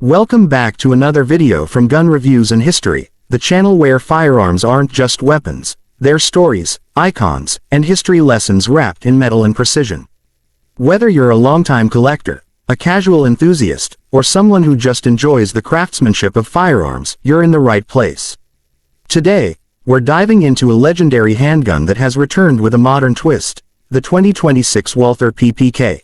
Welcome back to another video from Gun Reviews and History, the channel where firearms aren't just weapons, they're stories, icons, and history lessons wrapped in metal and precision. Whether you're a longtime collector, a casual enthusiast, or someone who just enjoys the craftsmanship of firearms, you're in the right place. Today, we're diving into a legendary handgun that has returned with a modern twist, the 2026 Walther PPK.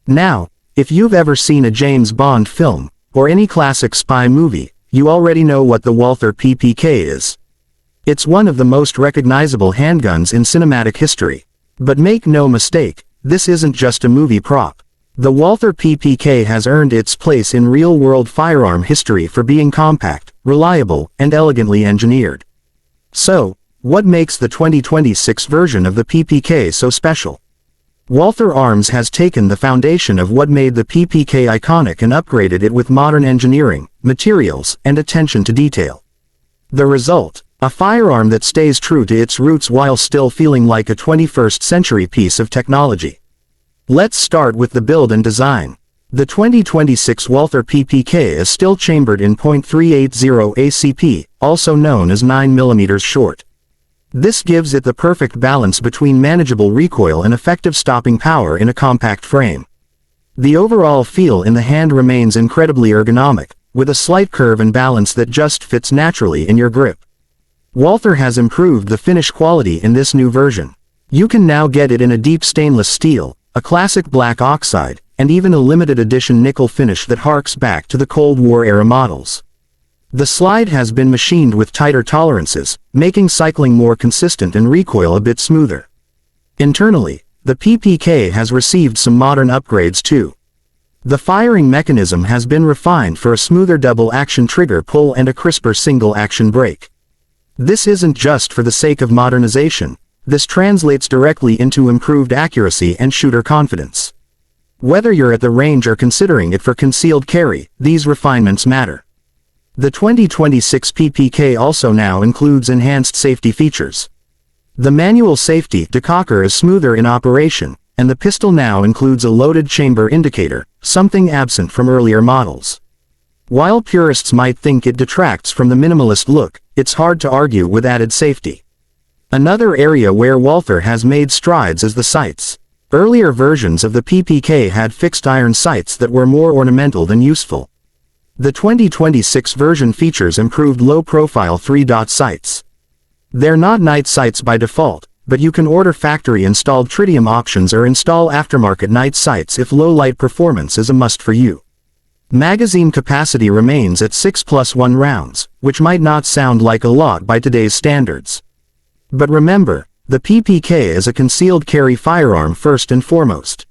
Now, if you've ever seen a James Bond film, or any classic spy movie, you already know what the Walther PPK is. It's one of the most recognizable handguns in cinematic history. But make no mistake, this isn't just a movie prop. The Walther PPK has earned its place in real-world firearm history for being compact, reliable, and elegantly engineered. So, what makes the 2026 version of the PPK so special? Walther Arms has taken the foundation of what made the PPK iconic and upgraded it with modern engineering, materials, and attention to detail. The result, a firearm that stays true to its roots while still feeling like a 21st century piece of technology. Let's start with the build and design. The 2026 Walther PPK is still chambered in .380 ACP, also known as 9mm short. This gives it the perfect balance between manageable recoil and effective stopping power in a compact frame. The overall feel in the hand remains incredibly ergonomic, with a slight curve and balance that just fits naturally in your grip. Walther has improved the finish quality in this new version. You can now get it in a deep stainless steel, a classic black oxide, and even a limited edition nickel finish that harks back to the Cold War era models. The slide has been machined with tighter tolerances, making cycling more consistent and recoil a bit smoother. Internally, the PPK has received some modern upgrades too. The firing mechanism has been refined for a smoother double-action trigger pull and a crisper single-action brake. This isn't just for the sake of modernization, this translates directly into improved accuracy and shooter confidence. Whether you're at the range or considering it for concealed carry, these refinements matter. The 2026 PPK also now includes enhanced safety features. The manual safety decocker is smoother in operation, and the pistol now includes a loaded chamber indicator, something absent from earlier models. While purists might think it detracts from the minimalist look, it's hard to argue with added safety. Another area where Walther has made strides is the sights. Earlier versions of the PPK had fixed iron sights that were more ornamental than useful. The 2026 version features improved low-profile 3-dot sights. They're not night sights by default, but you can order factory-installed tritium options or install aftermarket night sights if low-light performance is a must for you. Magazine capacity remains at 6+1 rounds, which might not sound like a lot by today's standards. But remember, the PPK is a concealed carry firearm first and foremost.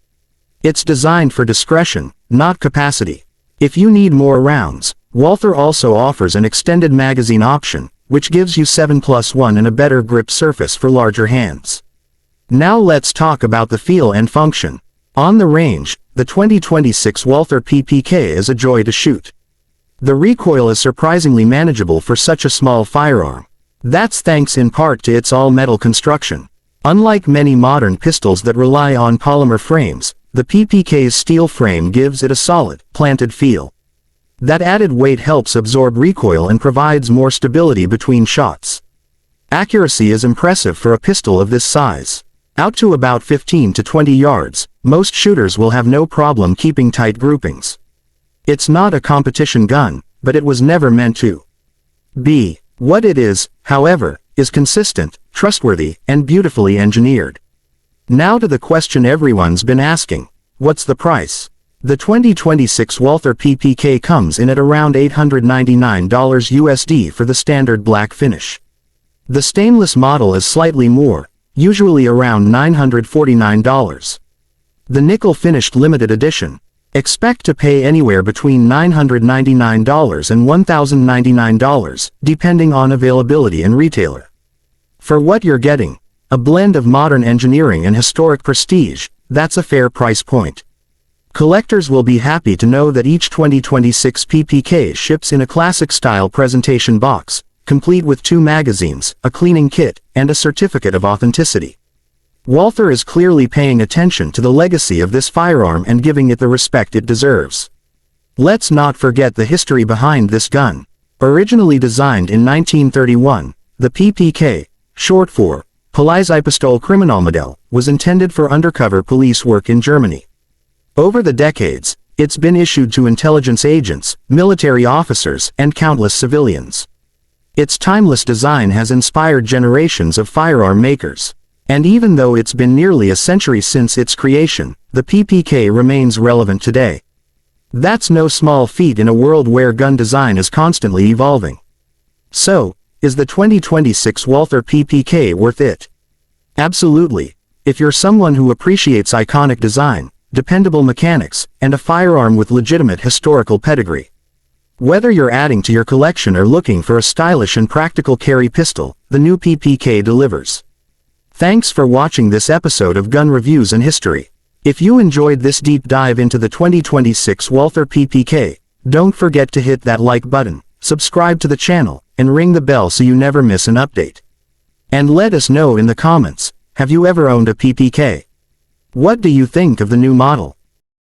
It's designed for discretion, not capacity. If you need more rounds, Walther also offers an extended magazine option, which gives you 7+1 and a better grip surface for larger hands. Now let's talk about the feel and function. On the range, the 2026 Walther PPK is a joy to shoot. The recoil is surprisingly manageable for such a small firearm. That's thanks in part to its all-metal construction. Unlike many modern pistols that rely on polymer frames, the PPK's steel frame gives it a solid, planted feel. That added weight helps absorb recoil and provides more stability between shots. Accuracy is impressive for a pistol of this size. Out to about 15 to 20 yards, most shooters will have no problem keeping tight groupings. It's not a competition gun, but it was never meant to be. What it is, however, is consistent, trustworthy, and beautifully engineered. Now to the question everyone's been asking. What's the price? The 2026 Walther PPK comes in at around $899 USD for the standard black finish. The stainless model is slightly more, usually around $949. The nickel finished limited edition. Expect to pay anywhere between $999 and $1,099, depending on availability and retailer. For what you're getting, a blend of modern engineering and historic prestige, that's a fair price point. Collectors will be happy to know that each 2026 PPK ships in a classic-style presentation box, complete with 2 magazines, a cleaning kit, and a certificate of authenticity. Walther is clearly paying attention to the legacy of this firearm and giving it the respect it deserves. Let's not forget the history behind this gun. Originally designed in 1931, the PPK, short for Polizeipistole Kriminalmodell, was intended for undercover police work in Germany. Over the decades, it's been issued to intelligence agents, military officers, and countless civilians. Its timeless design has inspired generations of firearm makers. And even though it's been nearly a century since its creation, the PPK remains relevant today. That's no small feat in a world where gun design is constantly evolving. So, is the 2026 Walther PPK worth it? Absolutely. If you're someone who appreciates iconic design, dependable mechanics, and a firearm with legitimate historical pedigree. Whether you're adding to your collection or looking for a stylish and practical carry pistol, the new PPK delivers. Thanks for watching this episode of Gun Reviews and History. If you enjoyed this deep dive into the 2026 Walther PPK, don't forget to hit that like button, subscribe to the channel, and ring the bell so you never miss an update. And let us know in the comments, have you ever owned a PPK? What do you think of the new model?